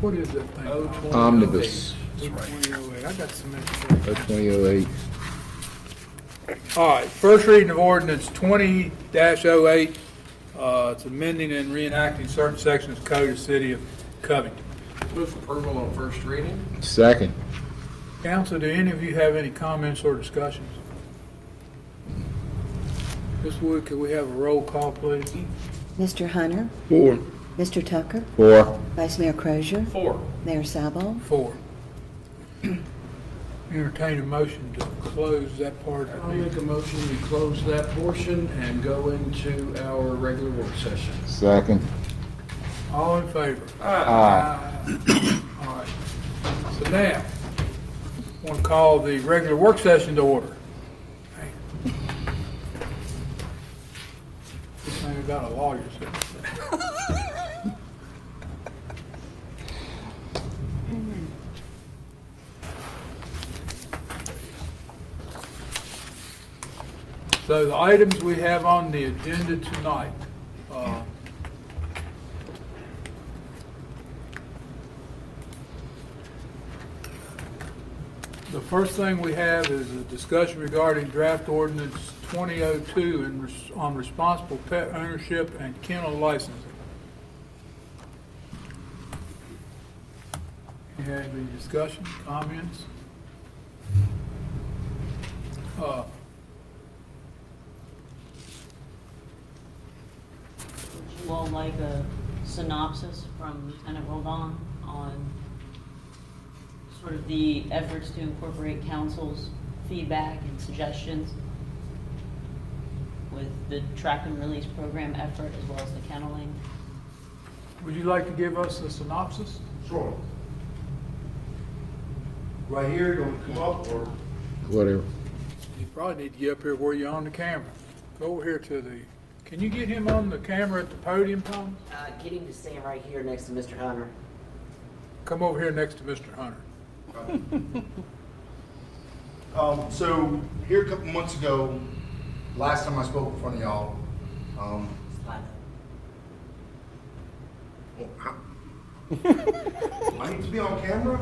what is that thing? Omnibus, 2008. I got some oh, information. 2008. All right, first reading of ordinance 20-08. It's amending and reenacting certain sections of Code of the City of Covington. Move for approval on first reading. Second. Council, do any of you have any comments or discussions? Ms. Wood, could we have a roll call, please? Mr. Hunter, 4. Mr. Tucker, 4. Vice Mayor Crozier, 4. Mayor Sabo. 4. Entertain a motion to close that part of the I'll meeting. make a motion, we close that portion and go into our regular work session. Second. All in favor? Aye. All right. So now, I want to call the regular work session to order. This thing about a lawyer. So the items we have on the agenda tonight, the first thing we have is a discussion regarding draft ordinance 2002 on responsible pet ownership and kennel licensing. You have any discussion, comments? Would you all like a synopsis from Lieutenant Roldan on sort of the efforts to incorporate council's feedback and suggestions with the trap and release program effort as well as the kenneling? Would you like to give us a synopsis? Sure. Right here, you want to come up or? Whatever. You probably need to get up here where you're on the camera. Go over here to the, can you get him on the camera at the podium, Tom? Get him to stand right here next to Mr. Hunter. Come over here next to Mr. Hunter. So here a couple months ago, last time I spoke in front of y'all, Slide I need to be on camera?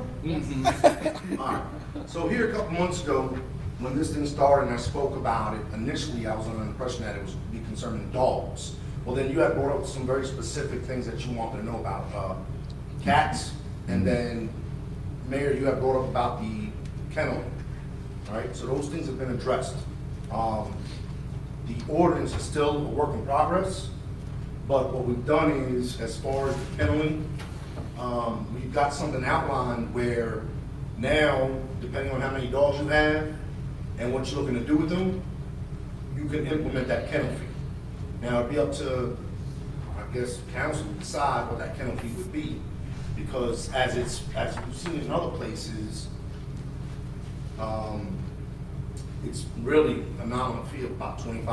All right. So here a couple months ago, when this thing started and I spoke about it, initially I was under the impression that it was be concerning dogs. Well, then you had brought up some very specific things that you wanted to know about. Cats, and then Mayor, you have brought up about the kennel. All right, so those things have been addressed. The ordinance is still a work in progress, but what we've done is, as far as the kenneling, we've got something outlined where now, depending on how many dogs you have and what you're looking to do with them, you can implement that kennel fee. Now, it'd be up to, I guess, council to decide what that kennel fee would be, because as you've seen in other places, it's really a nominal fee of about $25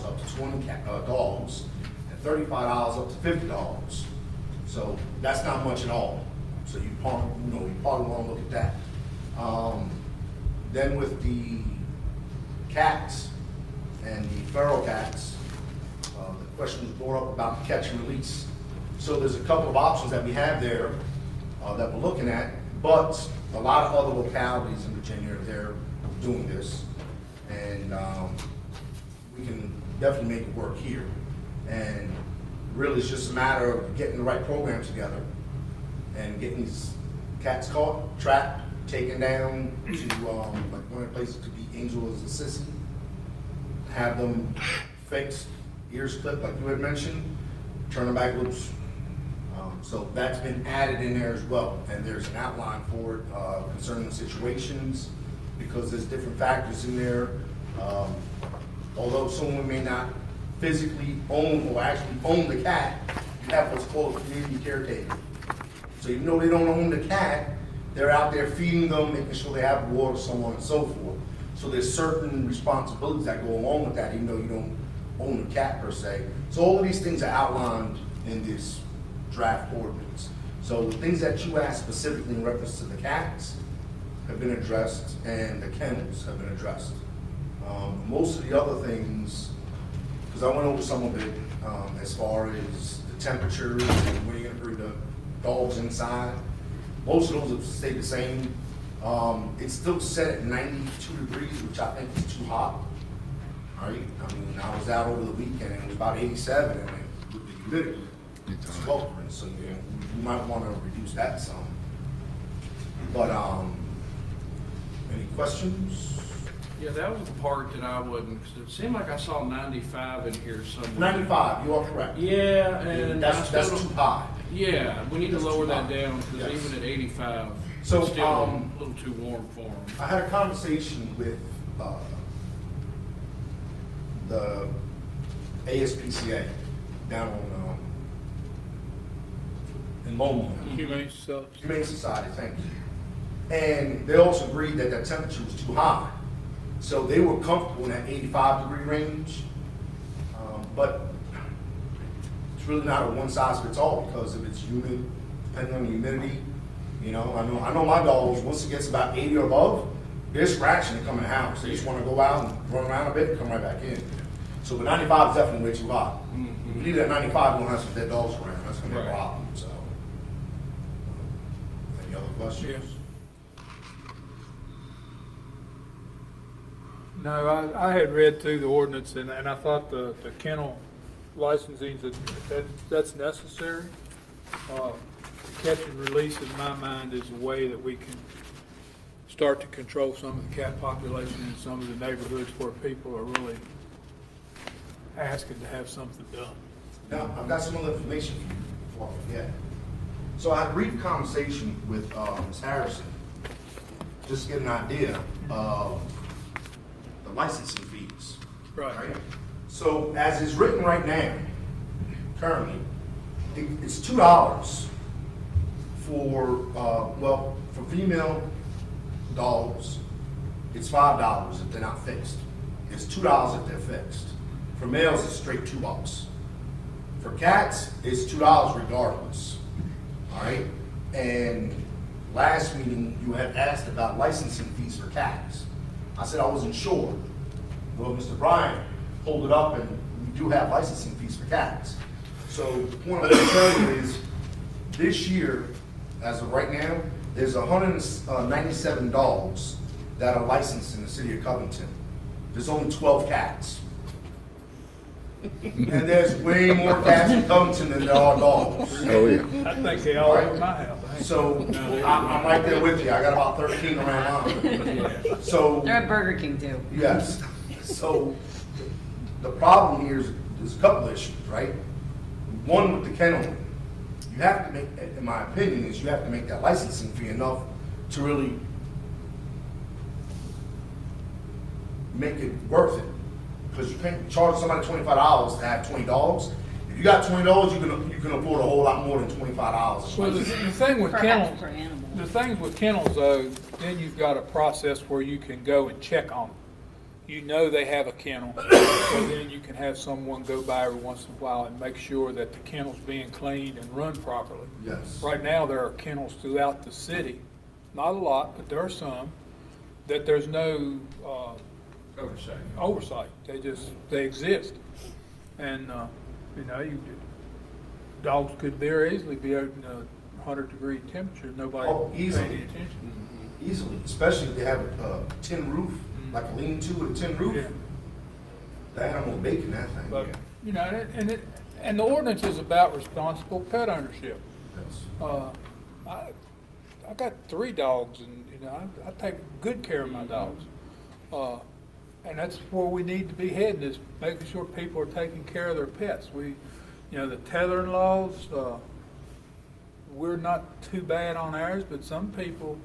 up to 20 dogs, and $35 up to 50 dogs. So that's not much at all. So you probably want to look at that. Then with the cats and the feral cats, the question was brought up about the catch and release. So there's a couple of options that we have there that we're looking at, but a lot of other localities in Virginia, they're doing this. And we can definitely make it work here. And really, it's just a matter of getting the right programs together and getting these cats caught, trapped, taken down to like one of the places could be Angel as a sissy, have them fixed, ears clipped like you had mentioned, turn them back loose. So that's been added in there as well, and there's an outline for it concerning the situations, because there's different factors in there. Although someone may not physically own or actually own the cat, you have what's called a community caretaker. So even though they don't own the cat, they're out there feeding them, making sure they have water, so on and so forth. So there's certain responsibilities that go along with that, even though you don't own the cat per se. So all of these things are outlined in this draft ordinance. So the things that you asked specifically in reference to the cats have been addressed, and the kennels have been addressed. Most of the other things, because I went over some of it, as far as the temperature and when you're going to bring the dogs inside, Most of those have stayed the same. It's still set at 92 degrees, which I think is too hot. All right, I mean, I was out over the weekend and it was about 87, and with the humidity, it's sweltering, so you might want to reduce that some. But, any questions? Yeah, that was the part that I wasn't, because it seemed like I saw 95 in here somewhere. 95, you are correct. Yeah, and I That's still too don't- high. Yeah, we need to That's lower too that high. down, because Yes. even at 85, So, it's still a little too warm for them. I had a conversation with the ASPCA down on, in Longmont. Humane Society. Humane Society, thank you. And they also agreed that that temperature was too high. So they were comfortable in that 85-degree range. But it's really not a one-size-fits-all, because if it's humid, depending on the humidity, you know, I know my dogs, once it gets about 80 or above, they're scratching to come in the house. They just want to go out and run around a bit and come right back in. So, but 95 is definitely way too hot. If you leave it at 95, you don't have some dead dogs around. That's going to be a Right. problem, so. Any other questions? Yes. No, I had read through the ordinance and I thought the kennel licensing, that's necessary. Catch and release, in my mind, is a way that we can start to control some of the cat population in some of the neighborhoods where people are really asking to have something done. Now, I've got some other information for you before I forget. So I had a brief conversation with Ms. Harrison, just to get an idea of the licensing fees. Right. So as is written right now, currently, it's $2 for, well, for female dogs, it's $5 if they're not fixed. It's $2 if they're fixed. For males, it's straight $2. For cats, it's $2 regardless. All right? And last meeting, you had asked about licensing fees for cats. I said I wasn't sure. Well, Mr. Bryant pulled it up, and we do have licensing fees for cats. So the point I'm going to tell you is, this year, as of right now, there's 197 dogs that are licensed in the city of Covington. There's only 12 cats. And there's way more cats in Covington than there are dogs. Oh, yeah. I think they all over my house. I ain't- So I'm right there with you. I got about 13 around mine. So. They're at Burger King too. Yes. So the problem here is there's a couple issues, right? One with the kennel, you have to make, in my opinion, is you have to make that licensing fee enough to really make it worth it. Because you can't charge somebody $25 to have 20 dogs. If you got 20 dogs, you can afford a whole lot more than $25. Well, the thing with Perhaps kennels, per animal. the things with kennels though, then you've got a process where you can go and check on them. You know they have a kennel, so then you can have someone go by every once in a while and make sure that the kennel's being cleaned and run properly. Yes. Right now, there are kennels throughout the city, not a lot, but there are some, that there's no, oversight. They exist. And, you know, dogs could very easily be out in a 100-degree temperature, nobody Oh, paying easily. any attention. Easily, especially if they have a tin roof, like a lean-to with a tin roof. Yeah. The animal baking that thing. But, you know, and the ordinance is about responsible pet ownership. Yes. I got 3 dogs, and, you know, I take good care of my dogs. And that's where we need to be heading, is making sure people are taking care of their pets. You know, the tethering laws, we're not too bad on ours, but some people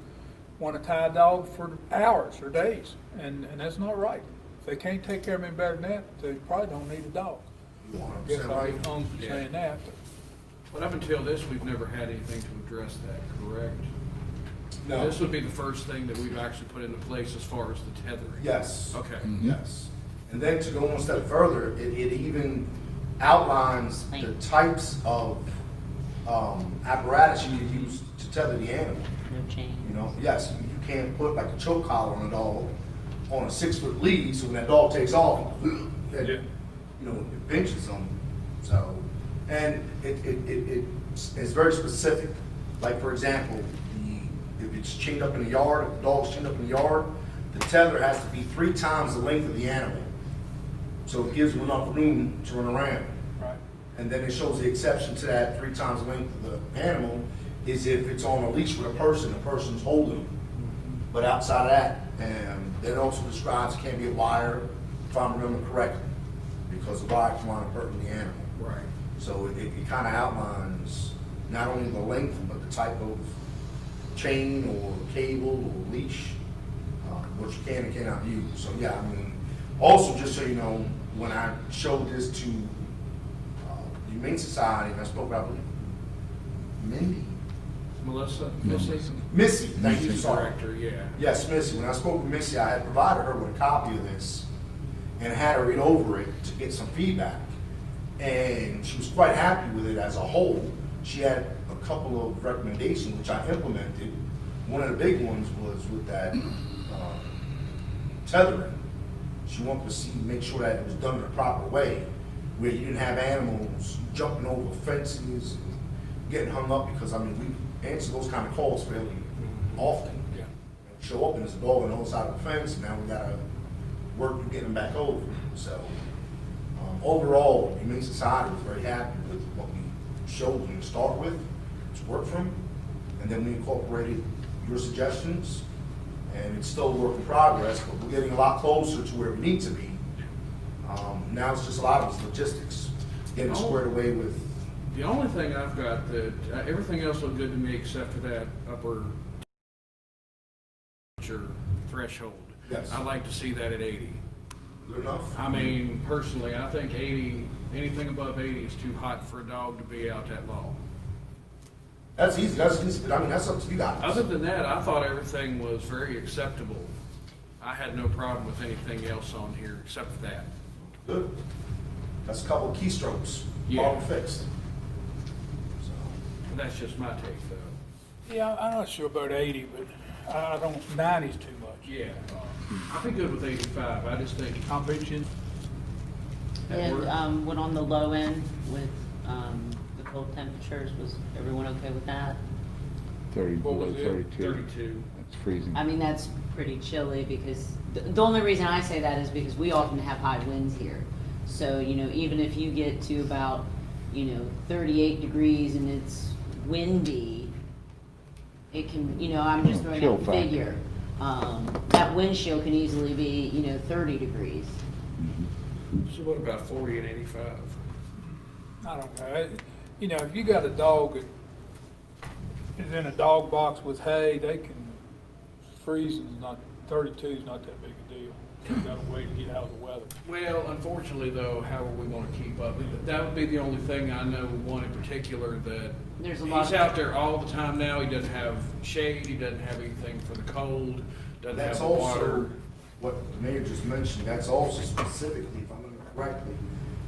want to tie a dog for hours or days, and that's not right. If they can't take care of me better than that, they probably don't need a dog. You want I guess 100% I'll right. be home for Yeah. saying that. But up until this, we've never had anything to address that, correct? No. This would be the first thing that we've actually put into place as far as the tethering. Yes. Okay. Yes. And then to go one step further, it even outlines the types of apparatus you need to use to tether the animal. No chain. You know, yes, you can't put like a choke collar on a dog on a 6-foot lead, so when that dog takes off, it, you know, it pinches them. So, and it's very specific. Like, for example, the if it's chained up in the yard, if the dog's chained up in the yard, the tether has to be 3 times the length of the animal. So it gives them enough room to run around. Right. And then it shows the exception to that 3 times the length of the animal is if it's on a leash with a person, the person's holding them. But outside of that, and it also describes it can't be a wire, if I remember correctly, because the wire can wind up hurting the animal. Right. So it kind of outlines not only the length, but the type of chain or cable or leash, what you can and cannot use. So yeah, I mean, also just so you know, when I showed this to the Humane Society, and I spoke about Melissa, Missy, thank you, sorry. Director, yeah. Yes, Missy. When I spoke with Missy, I had provided her with a copy of this and had her read over it to get some feedback. And she was quite happy with it as a whole. She had a couple of recommendations which I implemented. One of the big ones was with that tethering. She wanted to see, make sure that it was done in the proper way, where you didn't have animals jumping over fences and getting hung up, because I mean, we answer those kind of calls fairly often. Yeah. Show up and there's a dog on the other side of the fence, and now we gotta work to get them back over. So overall, the Humane Society was very happy with what we showed them to start with. It's worked for them, and then we incorporated your suggestions, and it's still a work in progress, but we're getting a lot closer to where we need to be. Now it's just a lot of it's logistics, getting squared away with. The only thing I've got that, everything else looked good to me except for that upper temperature threshold. Yes. I'd like to see that at 80. Good enough? I mean, personally, I think 80, anything above 80 is too hot for a dog to be out that long. That's easy, but I mean, that's up to you guys. Other than that, I thought everything was very acceptable. I had no problem with anything else on here except for that. Good. That's a couple of keystrokes, Yeah. problem fixed. So, But that's just my take, though. Yeah, I'm not sure about 80, but I don't, 90's too much. Yeah, I'd be good with 85. I just think I'll bet you. And went on the low end with the cold temperatures. Was everyone okay with that? 30, What was below it? 32. 32. That's freezing. I mean, that's pretty chilly because the only reason I say that is because we often have high winds here. So, you know, even if you get to about, 38 degrees and it's windy, it can, I'm just throwing Chill out a factor. figure. That wind chill can easily be, 30 degrees. So what about 40 and 85? I don't know. If you got a dog that is in a dog box with hay, they can, freezing is not, 32 is not that big a deal. You gotta wait to get out of the weather. Well, unfortunately, though, how are we going to keep up? That would be the only thing I know, one in particular, that There's a lot he's of- out there all the time now. He doesn't have shade. He doesn't have anything for the cold. Doesn't that's have the also, water. what the mayor just mentioned, that's also specifically, if I'm remembering correctly,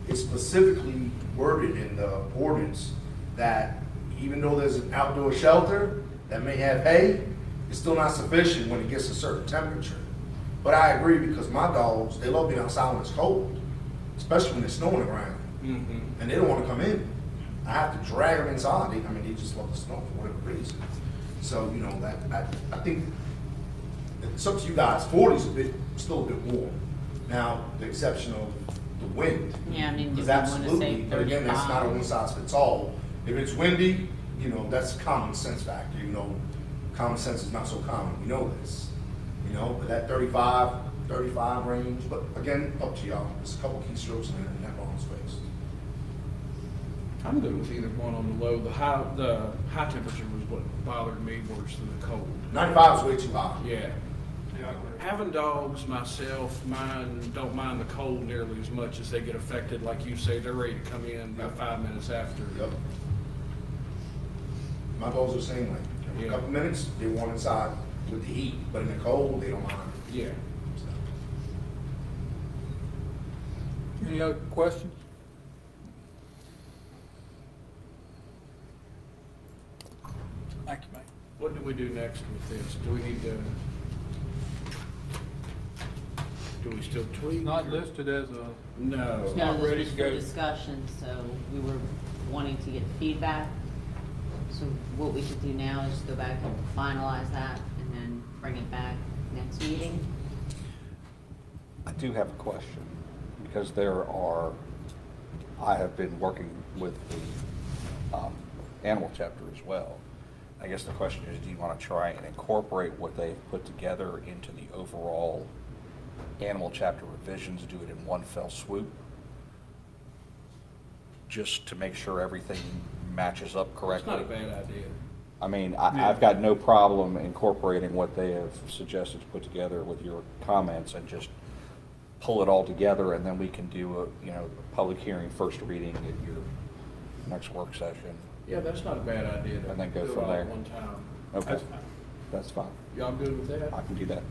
it's specifically worded in the ordinance that even though there's an outdoor shelter that may have hay, it's still not sufficient when it gets a certain temperature. But I agree, because my dogs, they love being outside when it's cold, especially when it's snowing around, Mm-hmm. and they don't want to come in. I have to drag them inside. They just love the snow for whatever reason. So, I think it's up to you guys. 40 is still a bit warm. Now, the exception of the wind. Yeah, I mean, do Is we want to absolutely, say but again, that's not a 35? one size fits all. If it's windy, that's a common sense factor. Common sense is not so common. We know this. But that 35 range. But again, up to y'all. There's a couple keystrokes in there in that long space. I'm good with either one on the low. The high temperature was what bothered me worse than the cold. 95 is way too hot. Yeah. Having dogs myself, don't mind the cold nearly as much as they get affected. Like you say, they're ready to come in about 5 minutes after. Yep. My dogs are the same way. Every Yeah. couple minutes, they want inside with the heat, but in the cold, they don't mind. Yeah. Any other questions? Thank you, mate. What do we do next with this? Do we need to? Do we still tweak? Not or- listed as a, No. not No, ready this to was for go. discussion, so we were wanting to get feedback. So what we could do now is go back and finalize that and then bring it back next meeting. I do have a question, because I have been working with the animal chapter as well. I guess the question is, do you want to try and incorporate what they've put together into the overall animal chapter revisions, do it in one fell swoop? Just to make sure everything matches up It's correctly? not a bad idea. I mean, I've got no problem incorporating what they have suggested to put together with your comments and just pull it all together, and then we can do a public hearing, first reading at your next work session. Yeah, that's not a bad idea to And then go do it from all there. at one time. Okay, That's fine. that's fine. Y'all good with that? I can do that.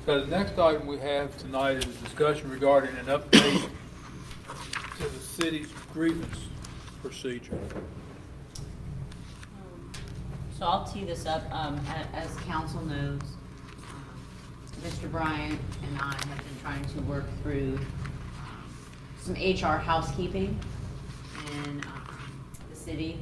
So the next item we have tonight is a discussion regarding an update to the city's grievance procedure. So I'll tee this up. As council knows, Mr. Bryant and I have been trying to work through some HR housekeeping in the city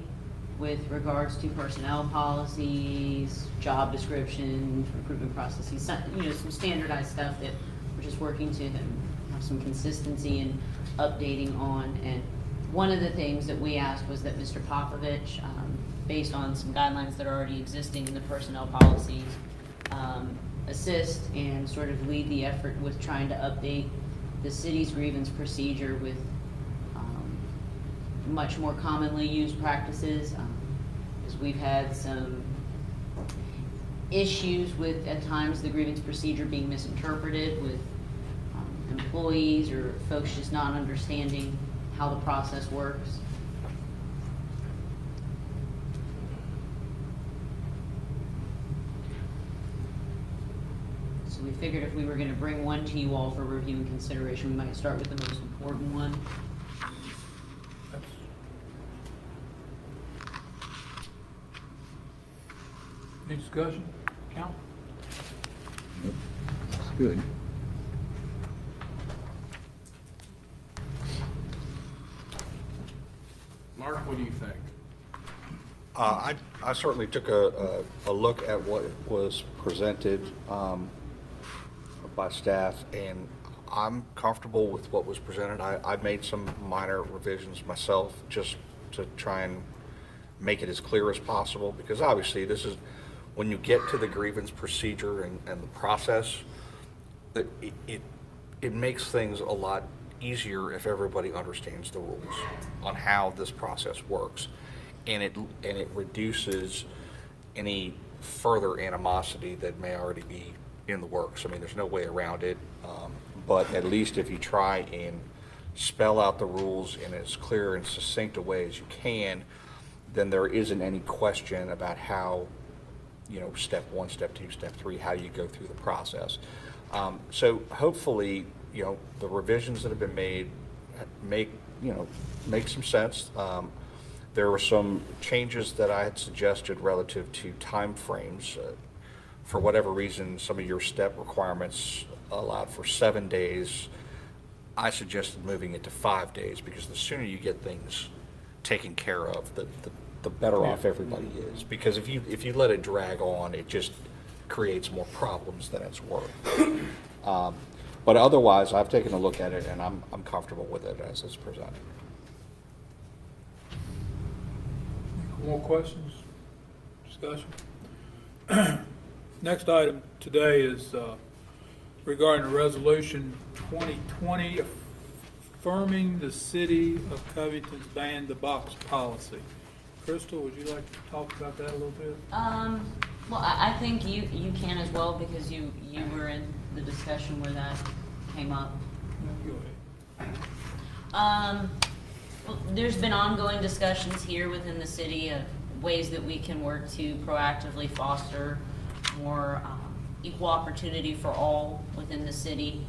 with regards to personnel policies, job descriptions, recruitment processes, some standardized stuff that we're just working to have some consistency and updating on. And one of the things that we asked was that Mr. Popovich, based on some guidelines that are already existing in the personnel policies, assist and sort of lead the effort with trying to update the city's grievance procedure with much more commonly used practices, because we've had some issues with, at times, the grievance procedure being misinterpreted with employees or folks just not understanding how the process works. So we figured if we were going to bring one to you all for review and consideration, we might start with the most important one. Any discussion? Count? It's good. Mark, what do you think? I certainly took a look at what was presented by staff, and I'm comfortable with what was presented. I made some minor revisions myself just to try and make it as clear as possible, because obviously this is, when you get to the grievance procedure and the process, it makes things a lot easier if everybody understands the rules on how this process works. And it reduces any further animosity that may already be in the works. I mean, there's no way around it, but at least if you try and spell out the rules in as clear and succinct a way as you can, then there isn't any question about how, step 1, step 2, step 3, how you go through the process. So hopefully, the revisions that have been made make some sense. There were some changes that I had suggested relative to timeframes. For whatever reason, some of your step requirements allowed for 7 days. I suggested moving it to 5 days, because the sooner you get things taken care of, the better off everybody is. Because if you let it drag on, it just creates more problems than it's worth. But otherwise, I've taken a look at it, and I'm comfortable with it as it's presented. More questions? Discussion? Next item today is regarding resolution 2020 affirming the city of Covington's ban the box policy. Crystal, would you like to talk about that a little bit? Well, I think you can as well, because you were in the discussion where that came up. Go ahead. Well, there's been ongoing discussions here within the city of ways that we can work to proactively foster more equal opportunity for all within the city.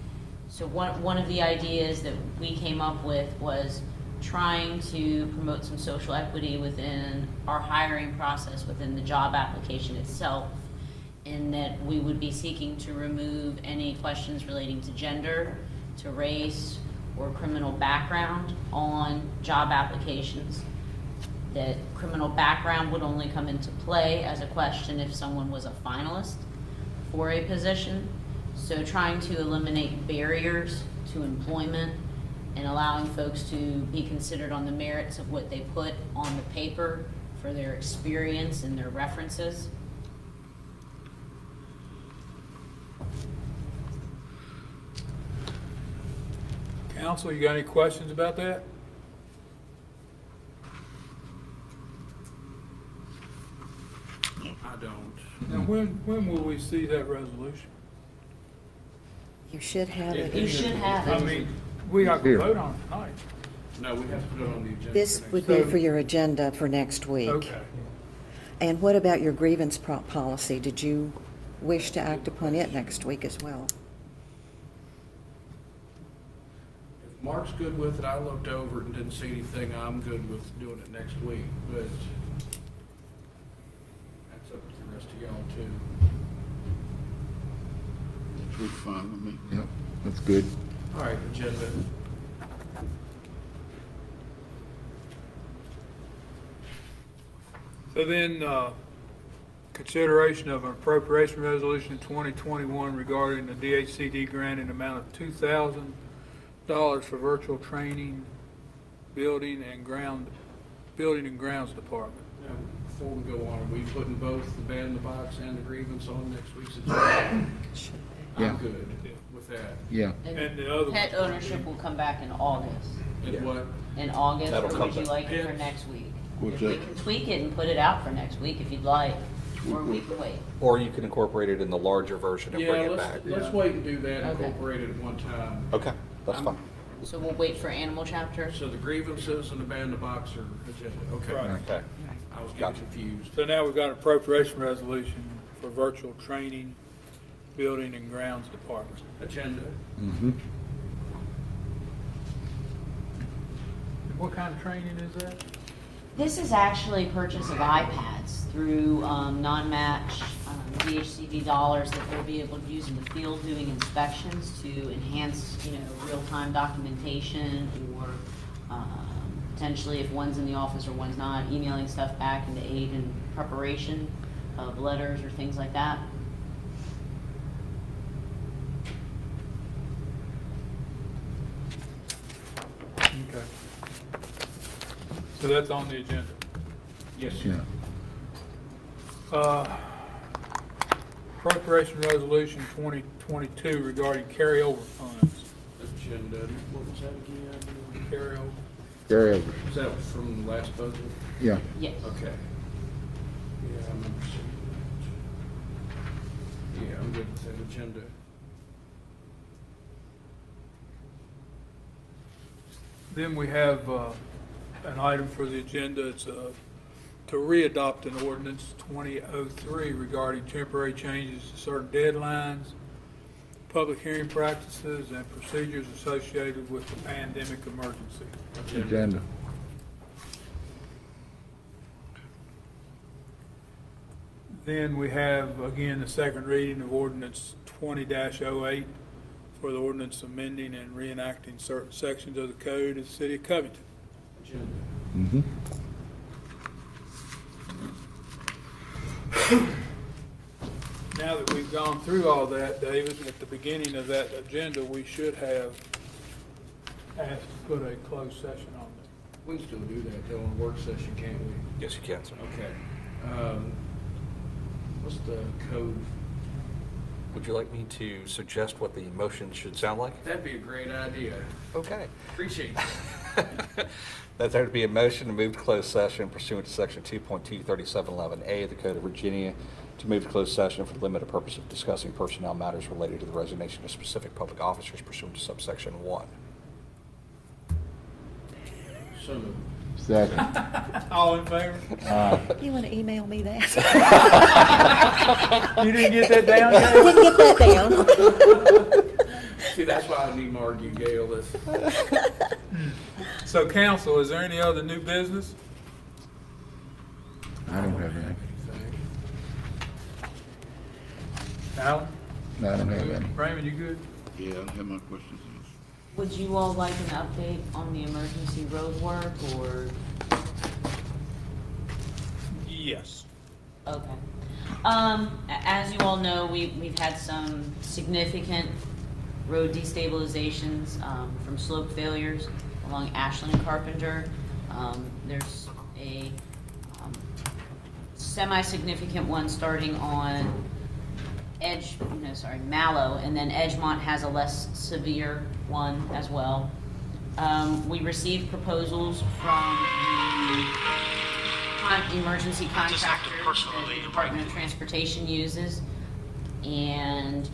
So one of the ideas that we came up with was trying to promote some social equity within our hiring process, within the job application itself, in that we would be seeking to remove any questions relating to gender, to race, or criminal background on job applications. that criminal background would only come into play as a question if someone was a finalist for a position. So trying to eliminate barriers to employment and allowing folks to be considered on the merits of what they put on the paper for their experience and their references. Council, you got any questions about that? I don't. Now, when will we see that resolution? You should have it. You should have I it. mean, we got to Here. vote on it tonight. No, we have to put it on the agenda. This for would next be for your agenda for next week. Okay. And what about your grievance policy? Did you wish to act upon it next week as well? If Mark's good with it, I looked over it and didn't see anything. I'm good with doing it next week, but that's up to the rest of y'all too. That's fine with me. Yep, that's good. All right, agenda. So then, consideration of an appropriation resolution 2021 regarding the DHCD grant in the amount of $2,000 for virtual training, building and grounds department. Now, before we go on, are we putting both the ban in the box and the grievance on next week's agenda? Yeah. I'm good with that. Yeah. And the other Pet one- ownership will come back in August. And what? In August, That'll or come would you back. like it for Yeah. next week? What's We that? can tweak it and put it out for next week if you'd like, or we can wait. Or you can incorporate it in the larger version and bring Yeah, it back. let's wait and do that, Okay. incorporate it at one time. Okay, that's fine. So we'll wait for animal chapter? So the grievances and the ban in the box are agenda, okay. Right. Okay. I was getting Gotcha. confused. So now we've got an appropriation resolution for virtual training, building and grounds department. Agenda. Mm-hmm. What kind of training is that? This is actually purchase of iPads through non-match DHCD dollars that they'll be able to use in the field doing inspections to enhance, real-time documentation or potentially if one's in the office or one's not, emailing stuff back and to aid in preparation of letters or things like that. Okay. So that's on the agenda. Yes, Yeah. Appropriation resolution 2022 regarding carryover funds. agenda. What was that again? Carryover. Carry over. Was that from the last budget? Yeah. Yes. Okay. Yeah, I remember seeing that. Yeah, I'm good with that agenda. Then we have an item for the agenda. It's to readopt an ordinance 2003 regarding temporary changes to certain deadlines, public hearing practices, and procedures associated with the pandemic emergency. Agenda. Then we have, again, the second reading of ordinance 20-08 for the ordinance amending and reenacting certain sections of the code of the city of Covington. Agenda. Mm-hmm. Now that we've gone through all that, David, at the beginning of that agenda, we should have asked to put a closed session on there. We can still do that though on work session, can't we? Yes, you can, sir. Okay. What's the code? Would you like me to suggest what the motion should sound like? That'd be a great idea. Okay. Appreciate that. That there to be a motion to move to closed session pursuant to section 2.23711A of the Code of Virginia to move to closed session for the limited purpose of discussing personnel matters related to the resignation of specific public officers pursuant to subsection 1. So moved. Second. All in favor? You want to email me that? You didn't get that down, I Gail? didn't get that down. See, that's why I need to argue, Gail. This. So council, is there any other new business? I don't have any. Alan? I don't have any. Raymond, you good? Yeah, I have my questions. Would you all like an update on the emergency road work, or Yes. Okay. As you all know, we've had some significant road destabilizations from slope failures along Ashland and Carpenter. There's a semi-significant one starting on Mallow, and then Edgemont has a less severe one as well. We received proposals from the emergency contractor that the Department of Transportation uses, and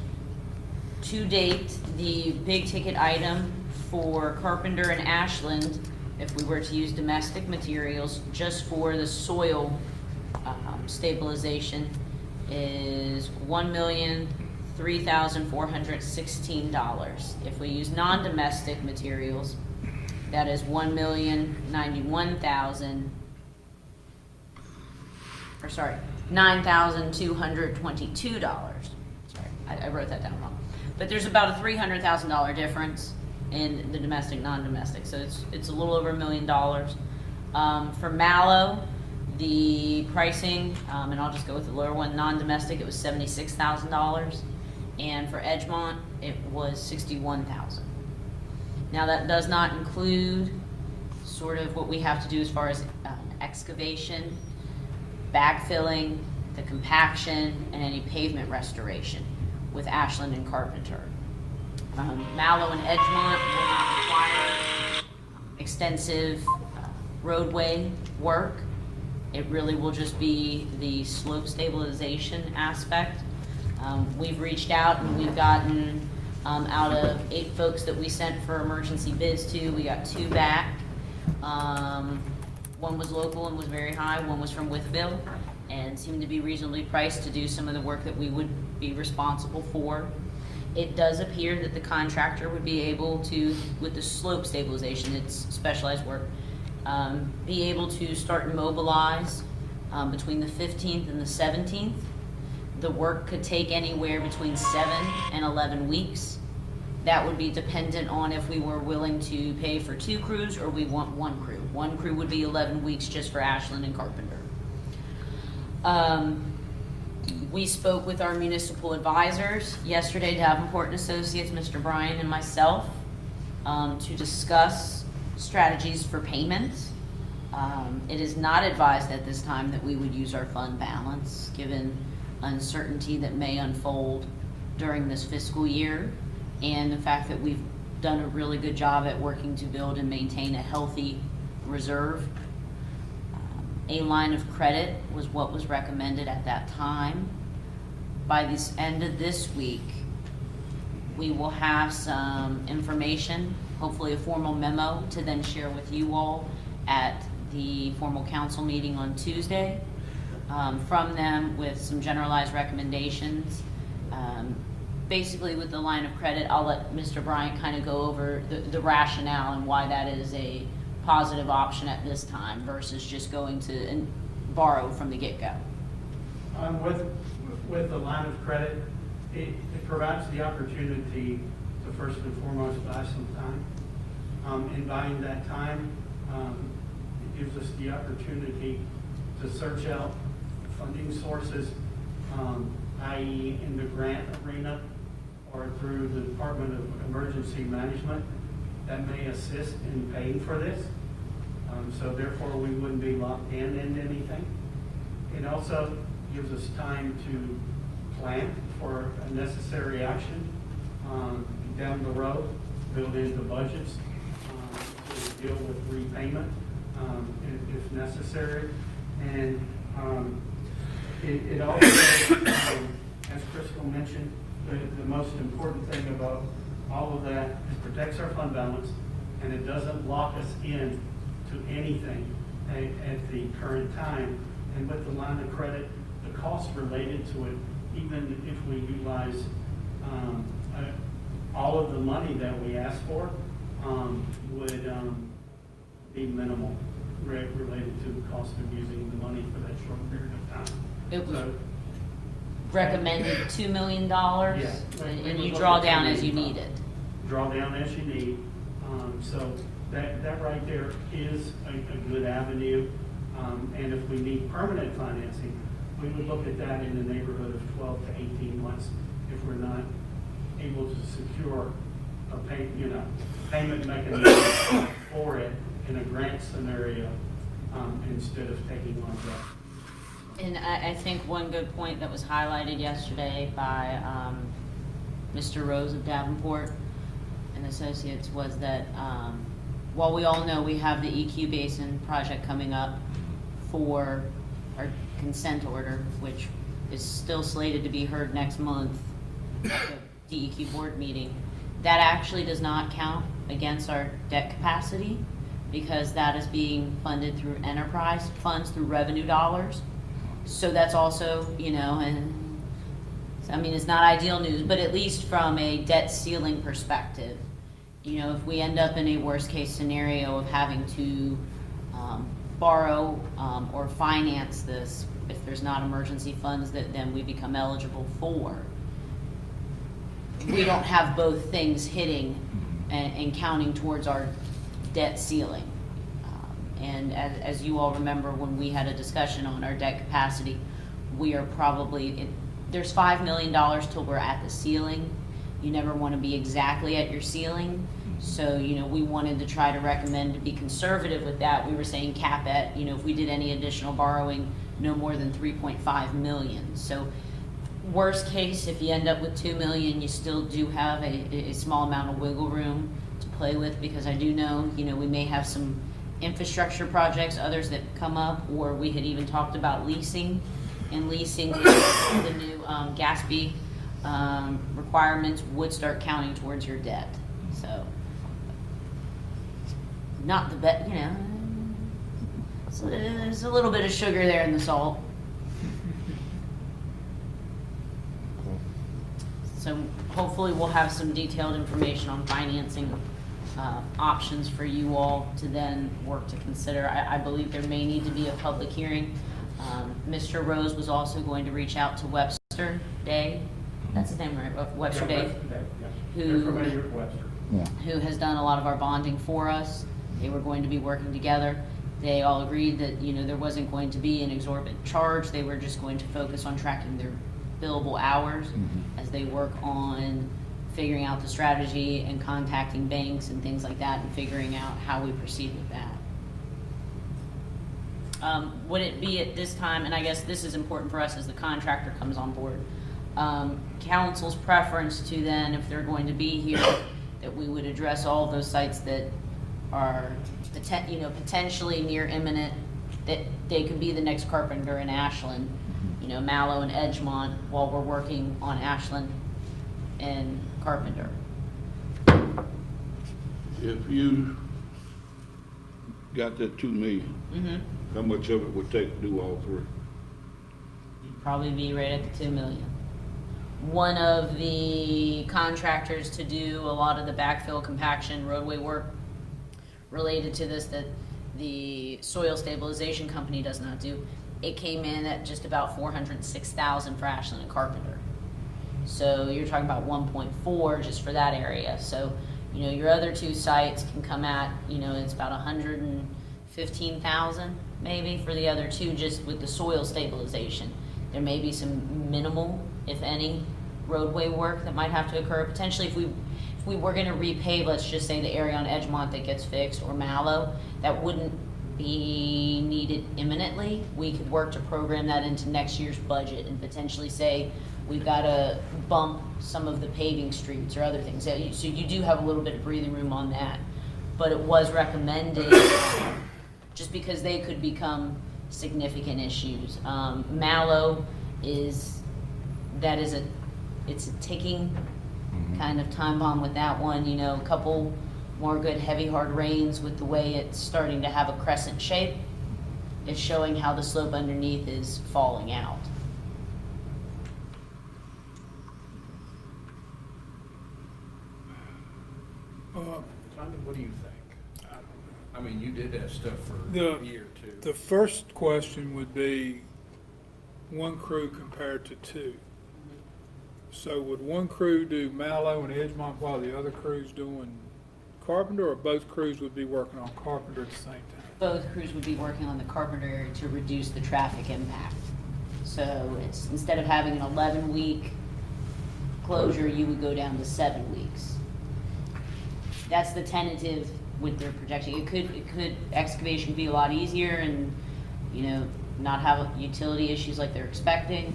to date, the big ticket item for Carpenter and Ashland, if we were to use domestic materials just for the soil stabilization, is $1,003,416. If we use non-domestic materials, that is $9,222. Sorry, I wrote that down wrong. But there's about a $300,000 difference in the domestic, non-domestic, so it's a little over $1 million. For Mallow, the pricing, and I'll just go with the lower one, non-domestic, it was $76,000, and for Edgemont, it was $61,000. Now that does not include sort of what we have to do as far as excavation, backfilling, the compaction, and any pavement restoration with Ashland and Carpenter. Mallow and Edgemont will not require extensive roadway work. It really will just be the slope stabilization aspect. We've reached out and we've gotten, out of 8 folks that we sent for emergency bids to, we got 2 back. One was local and was very high, one was from Wytheville, and seemed to be reasonably priced to do some of the work that we would be responsible for. It does appear that the contractor would be able to, with the slope stabilization, it's specialized work, be able to start and mobilize between the 15th and the 17th. The work could take anywhere between 7 and 11 weeks. That would be dependent on if we were willing to pay for 2 crews or we want 1 crew. 1 crew would be 11 weeks just for Ashland and Carpenter. We spoke with our municipal advisors yesterday, Davenport and Associates, Mr. Bryan and myself, to discuss strategies for payments. It is not advised at this time that we would use our fund balance, given uncertainty that may unfold during this fiscal year, and the fact that we've done a really good job at working to build and maintain a healthy reserve. A line of credit was what was recommended at that time. By the end of this week, we will have some information, hopefully a formal memo, to then share with you all at the formal council meeting on Tuesday. From them with some generalized recommendations. Basically with the line of credit, I'll let Mr. Bryant kind of go over the rationale and why that is a positive option at this time versus just going to borrow from the get-go. With the line of credit, it provides the opportunity to first and foremost buy some time. In buying that time, it gives us the opportunity to search out funding sources, i.e. in the grant arena or through the Department of Emergency Management that may assist in paying for this. So therefore we wouldn't be locked in anything. It also gives us time to plan for a necessary action down the road, build into budgets to deal with repayment if necessary. And it also, as Crystal mentioned, the most important thing about all of that is protects our fund balance, and it doesn't lock us in to anything at the current time. And with the line of credit, the costs related to it, even if we utilize all of the money that we ask for, would be minimal related to the cost of using the money for that short period of time. It was recommended $2 million, Yeah. and you draw down as you need it. Draw down as you need. So that right there is a good avenue. And if we need permanent financing, we would look at that in the neighborhood of 12 to 18 months if we're not able to secure a payment mechanism for it in a grant scenario instead of taking on debt. And I think one good point that was highlighted yesterday by Mr. Rose of Davenport and Associates was that while we all know we have the EQ Basin project coming up for our consent order, which is still slated to be heard next month at the DEQ board meeting, that actually does not count against our debt capacity because that is being funded through enterprise funds, through revenue dollars. So that's also, and I mean, it's not ideal news, but at least from a debt ceiling perspective, if we end up in a worst case scenario of having to borrow or finance this, if there's not emergency funds that then we become eligible for, we don't have both things hitting and counting towards our debt ceiling. And as you all remember, when we had a discussion on our debt capacity, we are probably, there's $5 million till we're at the ceiling. You never want to be exactly at your ceiling. So, we wanted to try to recommend to be conservative with that. We were saying cap at, if we did any additional borrowing, no more than 3.5 million. So worst case, if you end up with 2 million, you still do have a small amount of wiggle room to play with, because I do know, we may have some infrastructure projects, others that come up, or we had even talked about leasing, and leasing the new GASB requirements would start counting towards your debt. So not the best, so there's a little bit of sugar there in the salt. So hopefully we'll have some detailed information on financing options for you all to then work to consider. I believe there may need to be a public hearing. Mr. Rose was also going to reach out to Webster Day. That's his name, right? Webster Day. Who has done a lot of our bonding for us. They were going to be working together. They all agreed that, there wasn't going to be an exorbitant charge. They were just going to focus on tracking their billable hours as they work on figuring out the strategy and contacting banks and things like that and figuring out how we proceed with that. Would it be at this time, and I guess this is important for us as the contractor comes on board, council's preference to then, if they're going to be here, that we would address all of those sites that are potentially near imminent, that they could be the next Carpenter in Ashland, Mallow and Edgemont, while we're working on Ashland and Carpenter. If you got that 2 million, how much of it would take to do all three? You'd probably be right at the 2 million. One of the contractors to do a lot of the backfill, compaction, roadway work related to this that the soil stabilization company does not do, it came in at just about $406,000 for Ashland and Carpenter. So you're talking about 1.4 just for that area. So, your other 2 sites can come at, it's about 115,000 maybe for the other 2 just with the soil stabilization. There may be some minimal, if any, roadway work that might have to occur. Potentially if we were going to repave, let's just say the area on Edgemont that gets fixed, or Mallow, that wouldn't be needed imminently. We could work to program that into next year's budget and potentially say we've got to bump some of the paving streets or other things. So you do have a little bit of breathing room on that. But it was recommended just because they could become significant issues. Mallow it's a ticking kind of time bomb with that one. A couple more good heavy hard rains with the way it's starting to have a crescent shape is showing how the slope underneath is falling out. What do you think? I mean, you did that stuff for The- a year or 2. The first question would be 1 crew compared to 2. So would 1 crew do Mallow and Edgemont while the other crew's doing Carpenter, or both crews would be working on Carpenter at the same time? both crews would be working on the Carpenter area to reduce the traffic impact. So it's, instead of having an 11-week closure, you would go down to 7 weeks. That's the tentative with their projection. It could, excavation be a lot easier and, you know, not have utility issues like they're expecting.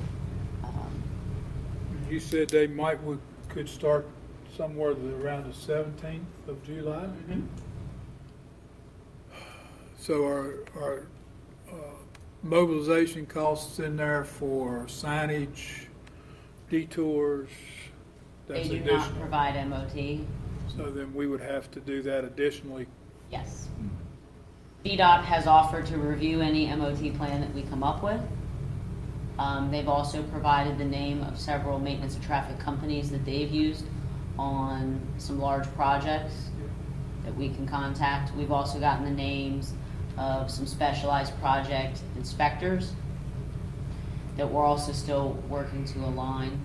You said they could start somewhere around the 17th of July? Mhm. So our mobilization costs in there for signage, detours, They that's do not additional. provide MOT. So then we would have to do that additionally. Yes. VDOT has offered to review any MOT plan that we come up with. They've also provided the name of several maintenance and traffic companies that they've used on some large projects that we can contact. We've also gotten the names of some specialized project inspectors that we're also still working to align.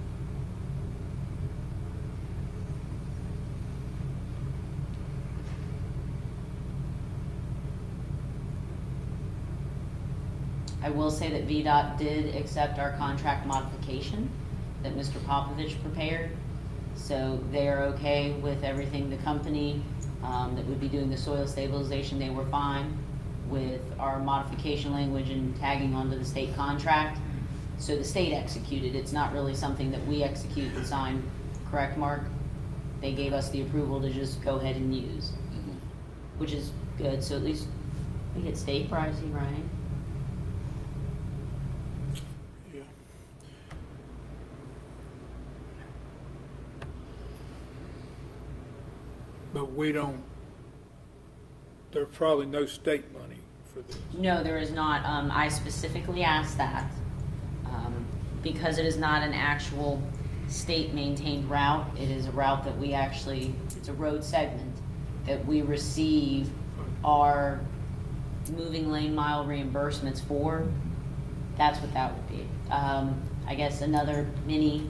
I will say that VDOT did accept our contract modification that Mr. Popovich prepared. So they are okay with everything. The company that would be doing the soil stabilization, they were fine with our modification language and tagging onto the state contract. So the state executed. It's not really something that we execute and sign, correct, Mark? They gave us the approval to just go ahead and use, which is good. So at least we get state pricing, right? Yeah. But we don't, there's probably no state money for this. No, there is not. I specifically asked that because it is not an actual state-maintained route. It is a route that we actually, it's a road segment that we receive our moving lane mile reimbursements for. That's what that would be. I guess another mini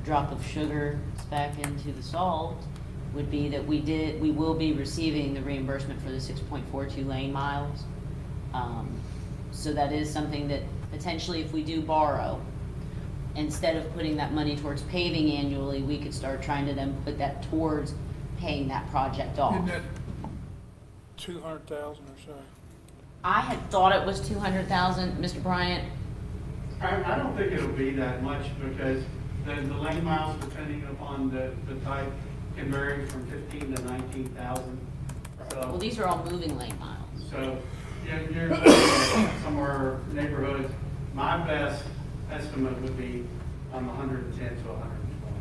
drop of sugar back into the salt would be that we will be receiving the reimbursement for the 6.42 lane miles. So that is something that potentially if we do borrow, instead of putting that money towards paving annually, we could start trying to then put that towards paying that project off. Isn't that 200,000 or so? I had thought it was 200,000, Mr. Bryant. I don't think it'll be that much because the lane miles, depending upon the type, can vary from 15 to 19,000. Well, So, these are all moving lane miles. so you're looking at somewhere neighborhoods. My best estimate would be 110 to 120.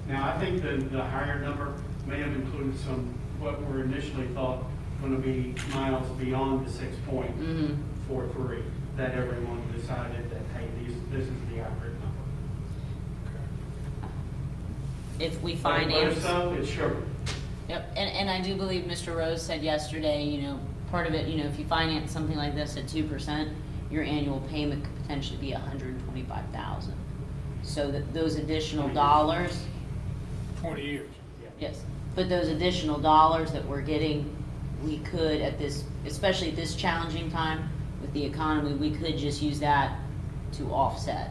Now, I think the higher number may have included some, what were initially thought going to be miles beyond the 6.43, that everyone decided that, hey, this is the accurate number. If we But finance. if so, it's sugar. Yep, and I do believe Mr. Rose said yesterday, you know, part of it, you know, if you finance something like this at 2%, your annual payment could potentially be $125,000. So that those additional dollars, 20 years. yes, but those additional dollars that we're getting, we could at this, especially at this challenging time with the economy, we could just use that to offset.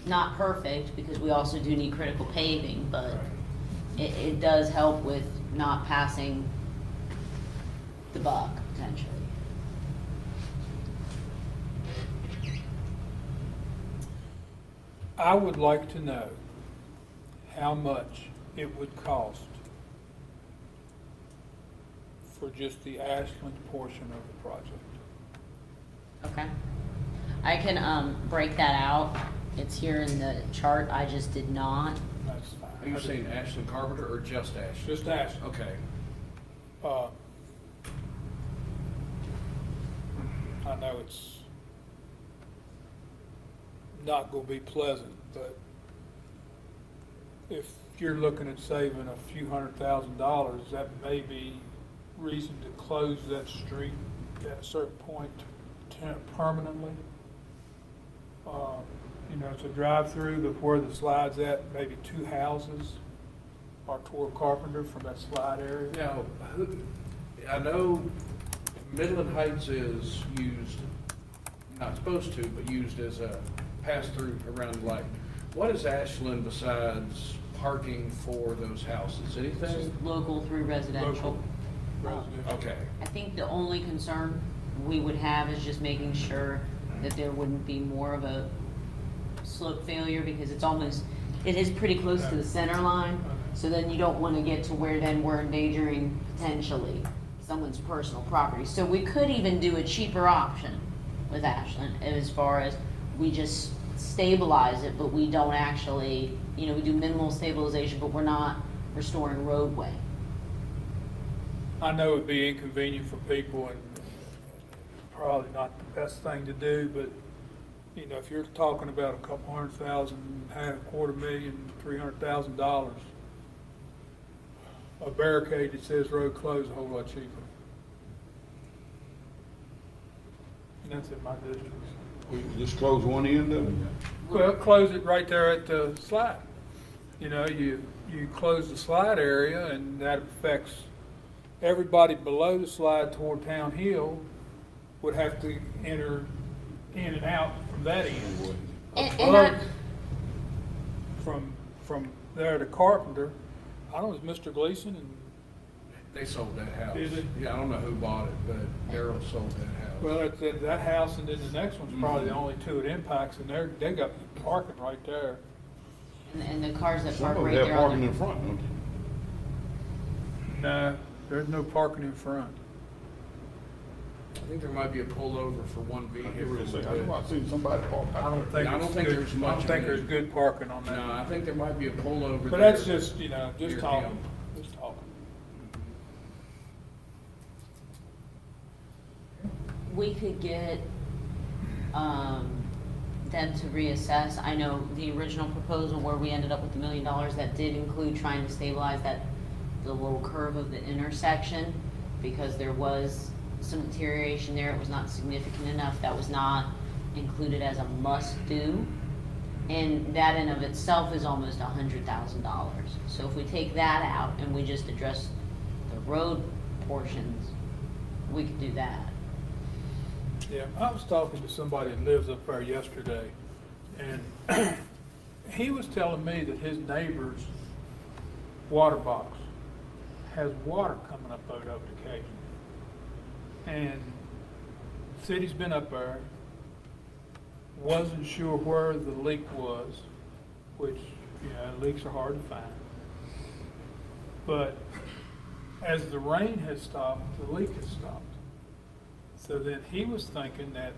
Not perfect, because we also do need critical paving, but it does help with not passing the buck, potentially. I would like to know how much it would cost for just the Ashland portion of the project. Okay. I can break that out. It's here in the chart. I just did not. That's fine. Are you saying Ashland Carpenter or just Ashland? Just Ashland. Okay. I know it's not gonna be pleasant, but if you're looking at saving a few $100,000, that may be reason to close that street at a certain point permanently. You know, it's a drive-through, but where the slide's at, maybe 2 houses are toward Carpenter from that slide area. Now, I know Midland Heights is used, not supposed to, but used as a pass-through around the lake. What is Ashland besides parking for those houses? Anything? Local through residential. Residential. Okay. I think the only concern we would have is just making sure that there wouldn't be more of a slope failure, because it is pretty close to the center line. So then you don't want to get to where then we're endangering potentially someone's personal property. So we could even do a cheaper option with Ashland, as far as we just stabilize it, but we don't actually, we do minimal stabilization, but we're not restoring roadway. I know it'd be inconvenient for people and probably not the best thing to do, but, if you're talking about a couple $100,000, $250,000, $300,000, a barricade that says road closed a whole lot cheaper. And that's in my district. We just close one end of it? Well, close it right there at the slide. You close the slide area, and that affects everybody below the slide toward Town Hill would have to enter in and out from that end. And From there to Carpenter, I don't know, is Mr. Gleason and, They sold that house. Is it? Yeah, I don't know who bought it, but Daryl sold that house. well, it's that house, and then the next one's probably the only two it impacts, and they got parking right there. and the cars that Some park of right them have there parking on in front, don't they? No, there's no parking in front. I think there might be a pullover for one I vehicle. never say, I know I seen somebody park. I don't think I don't it's think good- there's I much don't think of there's it. good parking on that. No, I think there might be a pullover there. But that's just, just Near talking, him. just talking. we could get them to reassess. I know the original proposal where we ended up with $1 million, that did include trying to stabilize the little curve of the intersection, because there was some deterioration there. It was not significant enough. That was not included as a must-do. And that in of itself is almost $100,000. So if we take that out and we just address the road portions, we could do that. Yeah, I was talking to somebody that lives up there yesterday, and he was telling me that his neighbor's water box has water coming up out of it occasionally. And the city's been up there, wasn't sure where the leak was, which, leaks are hard to find. But as the rain has stopped, the leak has stopped. So then he was thinking that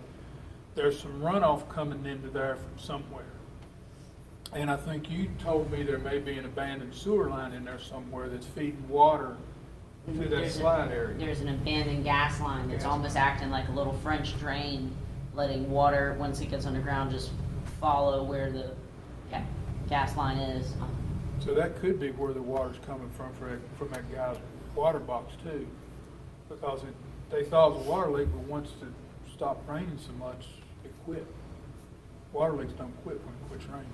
there's some runoff coming into there from somewhere. And I think you told me there may be an abandoned sewer line in there somewhere that's feeding water to that There's slide area. There's an abandoned gas line that's Gas. almost acting like a little French drain, letting water, once it gets underground, just follow where the gas line is. So that could be where the water's coming from that guy's water box too. Because they thought it was a water leak, but once it stopped raining so much, it quit. Water leaks don't quit when it quits raining.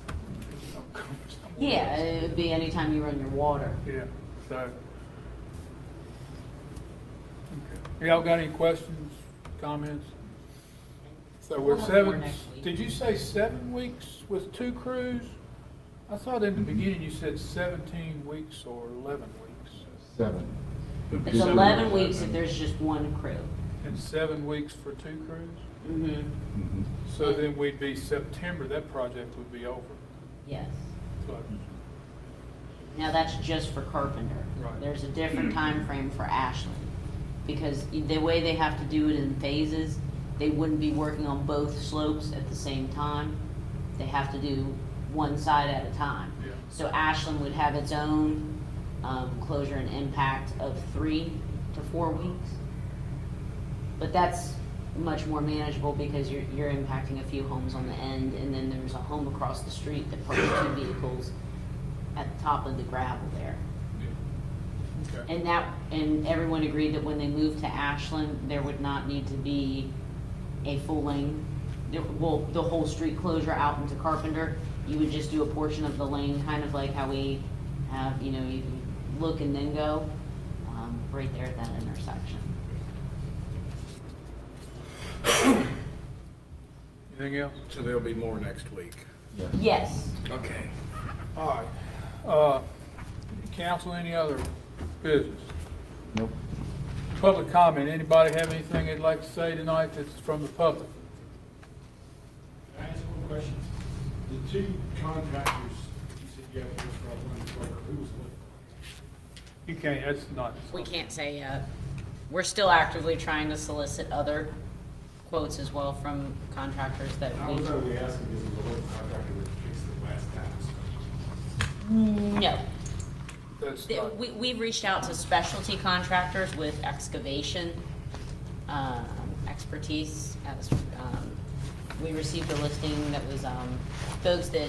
It just don't come somewhere Yeah, else. it would be anytime you run your water. Yeah, so. Okay. Y'all got any questions, comments? So we're We'll have more seven, next week. did you say 7 weeks with 2 crews? I thought in the beginning you said 17 weeks or 11 weeks. 7. It's 11 weeks if there's just one crew. And 7 weeks for 2 crews? Mm-hmm. Mm-hmm. So then we'd be September, that project would be over. Yes. So, Now that's just for Carpenter. Right. There's a different time frame for Ashland, because the way they have to do it in phases, they wouldn't be working on both slopes at the same time. They have to do one side at a time. Yeah. So Ashland would have its own closure and impact of 3 to 4 weeks. But that's much more manageable because you're impacting a few homes on the end, and then there's a home across the street that parks 2 vehicles at the top of the gravel there. okay. And everyone agreed that when they moved to Ashland, there would not need to be a full lane, the whole street closure out into Carpenter. You would just do a portion of the lane, kind of like how we have, you look and then go. right there at that intersection. Anything else? So there'll be more next week. Yes. Okay. All right. Council, any other business? Nope. Public comment, anybody have anything they'd like to say tonight that's from the public? Can I ask one question? The two contractors, you said you have to for one worker, who was what? You can't, that's not. We can't say yet. We're still actively trying to solicit other quotes as well from contractors that I we. was only asking because it was a local contractor that fixed it last time. No. That's not. We've reached out to specialty contractors with excavation expertise. We received a listing that was folks that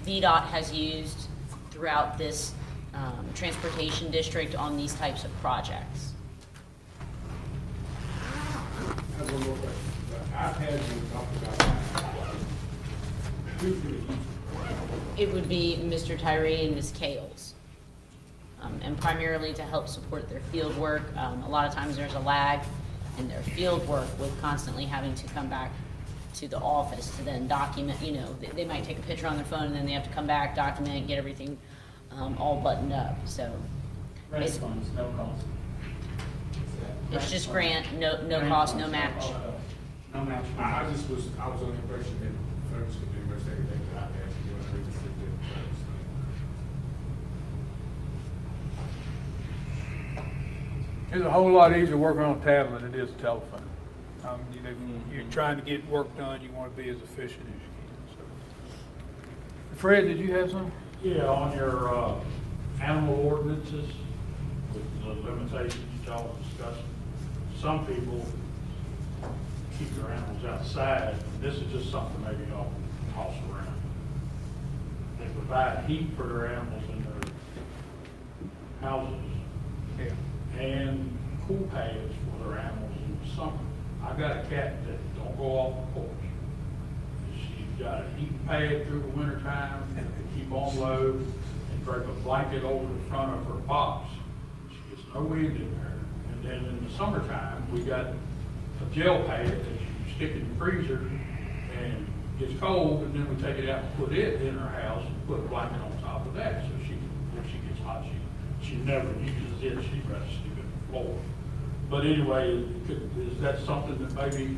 VDOT has used throughout this transportation district on these types of projects. I have one more question. I've had you talk about who's going to use it. It would be Mr. Tyree and Ms. Kales. And primarily to help support their field work. A lot of times there's a lag in their field work with constantly having to come back to the office to then document, you know, they might take a picture on their phone and then they have to come back, document, get everything all buttoned up, so. Grant It's, funds, no cost. it's just grant, no cost, no match. No match. I was under the impression that folks could do most everything that I've asked you to do, and we just didn't do it. It's a whole lot easier working on a tablet than it is a telephone. You know, you're trying to get work done, you want to be as efficient as you can. So. Fred, did you have something? Yeah, on your animal ordinances, with the limitations y'all discussed, some people keep their animals outside. This is just something maybe y'all can toss around. They provide heat for their animals in their houses Yeah. and cool pads for their animals in the summer. I've got a cat that don't go off the porch. She's got a heat pad through the wintertime and they keep on low and drape a blanket over the front of her box. She gets no wind in there. And then in the summertime, we got a gel pad that you stick in the freezer and gets cold, and then we take it out and put it in her house and put a blanket on top of that. So she, if she gets hot, she never uses it. She'd rather sleep on the floor. But anyway, is that something that maybe,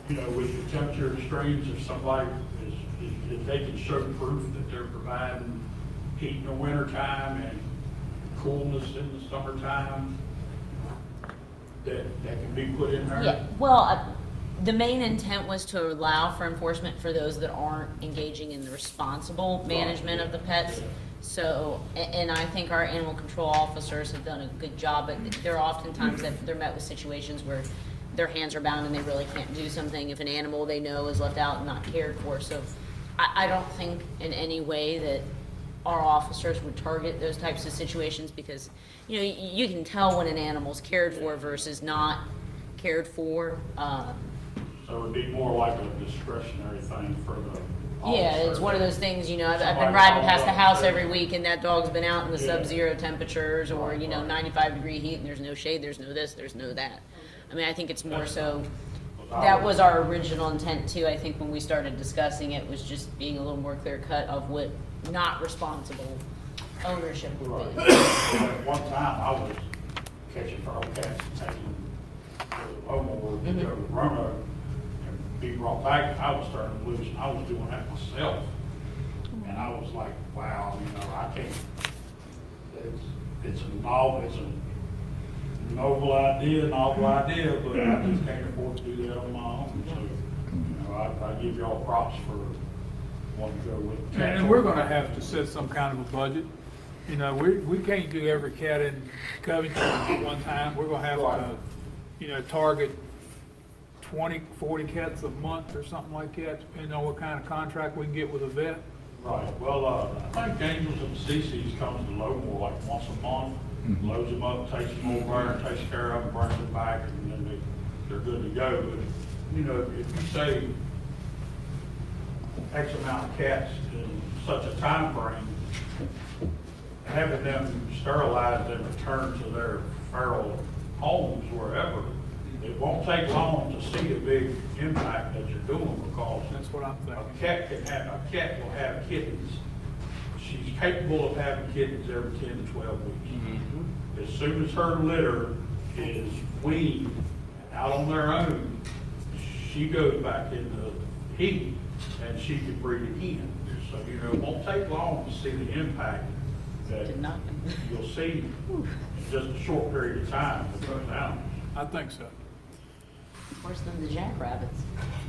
you know, with the temperature extremes, if somebody if they can show proof that they're providing heat in the wintertime and coolness in the summertime, that can be put in there? Yeah, well, the main intent was to allow for enforcement for those that aren't engaging in the responsible management of the pets. So, and I think our animal control officers have done a good job, but there are oftentimes that they're met with situations where their hands are bound and they really can't do something if an animal they know is left out and not cared for. So I don't think in any way that our officers would target those types of situations because, you know, you can tell when an animal's cared for versus not cared for. So it would be more like a discretionary thing for the Yeah, officer. it's one of those things, you know, I've been Somebody riding past calls the up house and every week and that dog's been out in the Yeah. sub-zero temperatures or, Right, you know, right. 95-degree heat and there's no shade, there's no this, there's no that. I mean, I think it's more That's so, fine. that was our original intent too. I think when we started discussing it was just being a little more clear cut of what not responsible ownership would Right. be. At one time, I was catching feral cats and taking them to the lawnmower to go run over and be brought back. I was starting to lose, I was doing that myself. And I was like, wow, you know, I can't, it's a noble idea, but I just can't afford to do that on my own. So, you know, I give y'all props for wanting to go with. And we're gonna have to set some kind of a budget. You know, we can't do every cat in Covington at one time. We're gonna have to, you know, target 20, 40 cats a month or something like that, depending on what kind of contract we can get with a vet. Right, well, I think Angels and CC's comes to Lowmore like once a month, loads them up, takes them over there, takes care of them, brings them back, and then they're good to go. But, you know, if you say X amount of cats in such a time frame, having them sterilized and returned to their feral homes wherever, it won't take long to see the big impact that you're doing, because That's what I'm thinking. a cat will have kittens. She's capable of having kittens every 10 to 12 weeks. As soon as her litter is weaned out on their own, she goes back in the heat and she can breed again. So, it won't take long to see the impact that Did not. you'll see in just a short period of time with those animals. I think so. Worse than the jackrabbits.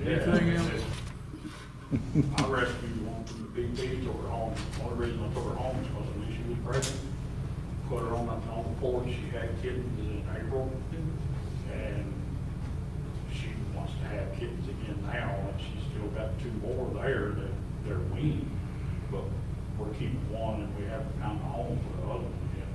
Anything else? I rescued one from the BP, took her home. One of the reasons I took her home is because I knew she was pregnant. Put her on the porch, she had kittens in April, and she wants to have kittens again now, and she's still got 2 more there that they're weaned. But we're keeping one, and we haven't found a home for the other one yet.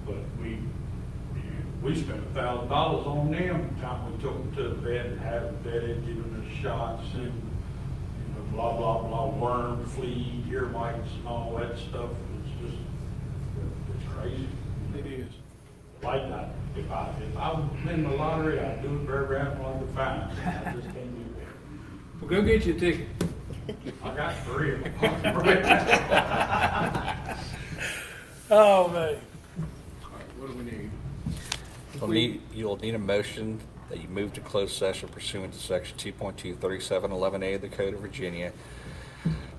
But we spent $1,000 on them, the time we took them to the vet and had them vetted, giving them shots, and blah, blah, blah, worm, flea, ear mites, and all that stuff. It's crazy. It is. Like that, if I win the lottery, I'd do it for every animal I could find. I just can't do that. Well, go get your ticket. I got 3 of them. Right now. Oh, man. All right, what do we need? You'll need a motion that you move to closed session pursuant to section 2.2, 3711A of the Code of Virginia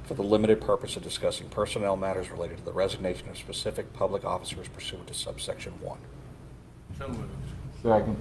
for the limited purpose of discussing personnel matters related to the resignation of specific public officers pursuant to subsection 1. So moved. Second.